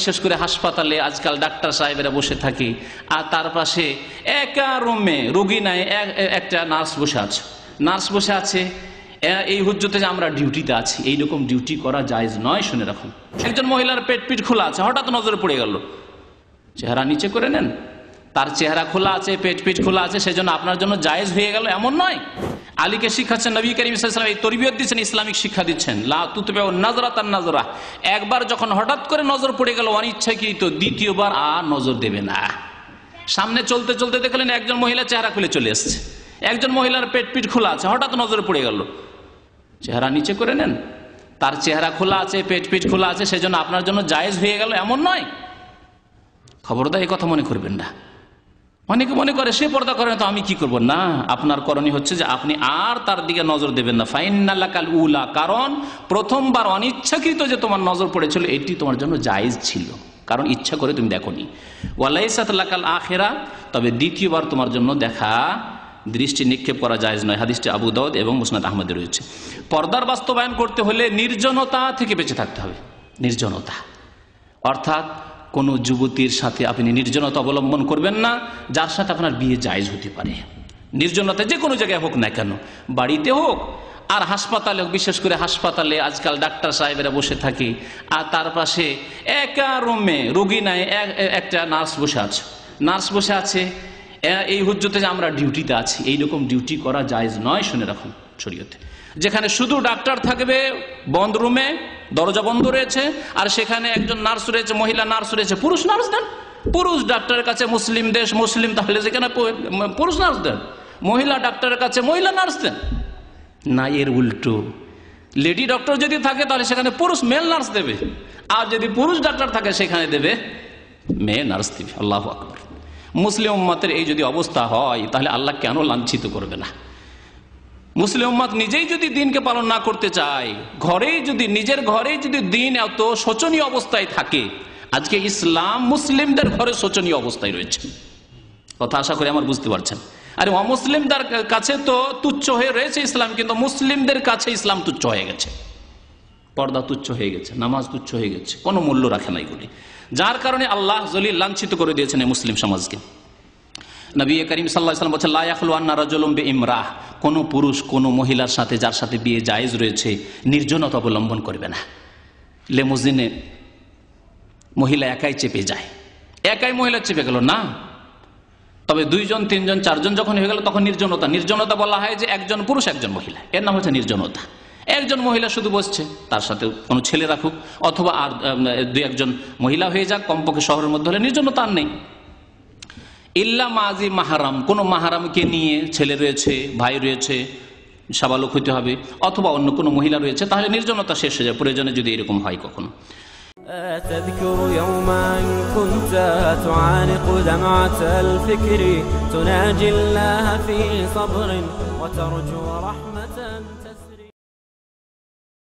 বিশেষ করে হাসপাতালে আজকাল ডাক্তার সাহেবেরা বসে থাকে, আর তার পাশে একা রুমে রোগী নাই, একটা নার্স বসে আছে। নার্স বসে আছে এই হুজ্জতে যে আমরা ডিউটিতে আছি, এইরকম ডিউটি করা জায়েজ নয়। শুনে রাখুন, একজন মহিলার পেট পিঠ খোলা আছে, হঠাৎ নজরে পড়ে গেল, চেহারা নিচে করে নেন। তার চেহারা খোলা আছে, পেট পিঠ খোলা আছে, সেজন্য আপনার জন্য জায়েজ হয়ে গেল এমন নয়। আলীকে শিখাচ্ছেন নবী করিম সাল্লাল্লাহু আলাইহি ওয়াসাল্লাম, এই তরবিয়ত দিচ্ছেন, ইসলামিক শিক্ষা দিচ্ছেন। লা তুতবিউ নাজরাতান নাজরা, একবার যখন হঠাৎ করে নজর পড়ে গেল অনিচ্ছাকৃত, দ্বিতীয়বার আর নজর দেবে না। সামনে চলতে চলতে দেখলেন একজন মহিলা চেহারা খুলে চলে এসেছে, একজন মহিলার পেট পিঠ খোলা আছে, হঠাৎ নজরে পড়ে গেল, চেহারা নিচে করে নেন। তার চেহারা খোলা আছে, পেট পিঠ খোলা আছে, সেজন্য আপনার জন্য জায়েজ হয়ে গেল এমন নয়। খবরদার এই কথা মনে করবেন না। অনেকে মনে করে সে পর্দা করে না তো আমি কি করব। না, আপনার করণীয় হচ্ছে যে আপনি আর তার দিকে নজর দেবেন না। ফাইন্নালাকাল উলা, কারণ প্রথমবার অনিচ্ছাকৃত যে তোমার নজর পড়েছিল এটি তোমার জন্য জায়েজ ছিল, কারণ ইচ্ছা করে তুমি দেখোনি। ওয়ালাইসাত লাকাল আখিরা, তবে দ্বিতীয়বার তোমার জন্য দেখা দৃষ্টি নিক্ষেপ করা জায়েজ নয়। হাদিসটি আবু দাউদ এবং মুসনাদ আহমদে রয়েছে। পর্দার বাস্তবায়ন করতে হলে নির্জনতা থেকে বেঁচে থাকতে হবে। নির্জনতা অর্থাৎ কোনো যুবতীর সাথে আপনি নির্জনতা অবলম্বন করবেন না যার সাথে আপনার বিয়ে জায়েজ হতে পারে। নির্জনতা যে কোনো জায়গায় হোক না কেন, বাড়িতে হোক আর হাসপাতালে হোক, বিশেষ করে হাসপাতালে আজকাল ডাক্তার সাহেবেরা বসে থাকে, আর তার পাশে একা রুমে রোগী নাই, একটা নার্স বসে আছে। নার্স বসে আছে এই হুজ্জতে যে আমরা ডিউটিতে আছি, এইরকম ডিউটি করা জায়েজ নয়। শুনে রাখুন, শরীয়তে যেখানে শুধু ডাক্তার থাকবে, বন্ধ রুমে দরজা বন্ধ রয়েছে, আর সেখানে একজন নার্স রয়েছে, মহিলা নার্স রয়েছে, পুরুষ নার্স দেন। পুরুষ ডাক্তারের কাছে মুসলিম দেশ, মুসলিম তাহলে যেখানে পুরুষ নার্স দেন, মহিলা ডাক্তারের কাছে মহিলা নার্স দেন। না, এর উল্টো, লেডি ডক্টর যদি থাকে তাহলে সেখানে পুরুষ মেল নার্স দেবে, আর যদি পুরুষ ডাক্তার থাকে সেখানে দেবে মেয়ে নার্স দেবে। আল্লাহু আকবার। মুসলিম উম্মতের এই যদি অবস্থা হয় তাহলে আল্লাহ কেন লাঞ্ছিত করবে না? মুসলিম উম্মত নিজেই যদি দিনকে পালন না করতে চায়, ঘরেই যদি নিজের ঘরেই যদি দিন এত শোচনীয় অবস্থায় থাকে, আজকে ইসলাম মুসলিমদের ঘরে শোচনীয় অবস্থায় রয়েছে। কথা আশা করি আমার বুঝতে পারছেন। আরে অমুসলিমদের কাছে তো তুচ্ছ হয়ে রয়েছে ইসলাম, কিন্তু মুসলিমদের কাছে ইসলাম তুচ্ছ হয়ে গেছে। পর্দা তুচ্ছ হয়ে গেছে, নামাজ তুচ্ছ হয়ে গেছে, কোনো মূল্য রাখে না এগুলি, যার কারণে আল্লাহ জলিল লাঞ্ছিত করে দিয়েছেন এই মুসলিম সমাজকে। নবী করিম সাল্লাল্লাহু আলাইহি ওয়াসাল্লাম বলেছেন, লা ইয়াখলু আন্না রাজুলুম বিইমরাহ, কোন পুরুষ কোন মহিলার সাথে যার সাথে বিয়ে জায়েজ রয়েছে নির্জনতা অবলম্বন করবে না। লেমুজিনে মহিলা একাই চেপে যায়, একাই মহিলা চেপে গেল না, তবে দুইজন তিনজন চারজন যখন হয়ে গেল তখন নির্জনতা। নির্জনতা বলা হয় যে একজন পুরুষ একজন মহিলা, এর নাম হচ্ছে নির্জনতা। একজন মহিলা শুধু বসছে, তার সাথে কোনো ছেলে রাখুক, অথবা আর দুই একজন মহিলা হয়ে যাক, কমপক্ষে শহরের মধ্যে হলে নির্জনতা আর নেই। ইল্লা মাজি মাহারাম, কোন মাহারামকে নিয়ে, ছেলে রয়েছে, ভাই রয়েছে, সাবালক হইতে হবে, অথবা অন্য কোনো মহিলা রয়েছে, তাহলে নির্জনতা শেষ হয়ে যায় প্রয়োজনে যদি এরকম হয় কখনো। أتذكر يوما كنت تعانق دمعة الفكر تناجي الله في صبر وترجو رحمة